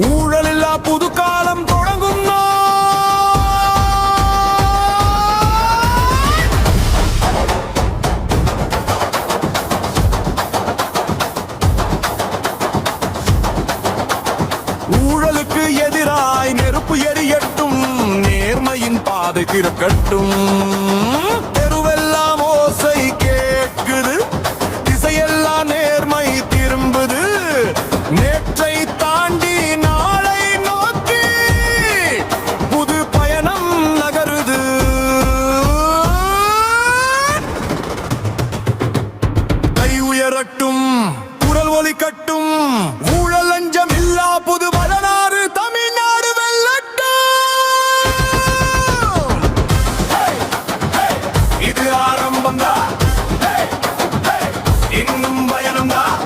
ஊழலில்லா புது காலம் தொடங்கும் ஊழலுக்கு எதிராய் நெருப்பு எரியட்டும், நேர்மையின் பாதை திறக்கட்டும். தெருவெல்லாம் ஓசை கேட்குது, திசையெல்லாம் நேர்மை திரும்புது. நேற்றை தாண்டி நாளை நோக்கி புது பயணம் நகருது. கை உயரட்டும், குரல் ஒலிக்கட்டும், ஊழல் லஞ்சம் இல்லா புது வளநாடு தமிழ்நாடு வெல்லட்டும். இது ஆரம்பம்தான், இன்னும் பயணம்தான்.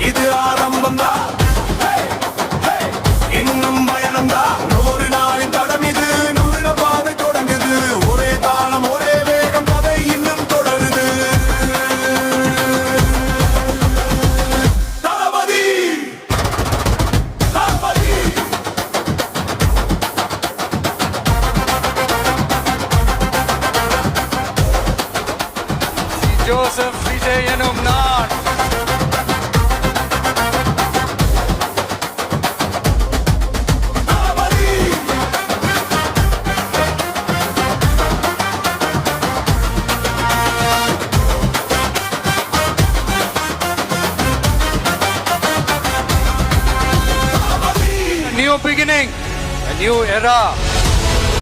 இது ஆரம்பம்தான், இன்னும் பயணம்தான். 100 நாளின் தடம் இது, 100 பாதை தொடங்குது. ஒரே தாளம், ஒரே வேகம், கதை இன்னும் தொடருது. தளபதி தளபதி ஜோசப் விஜய் எனும் நான் new beginning, a new era.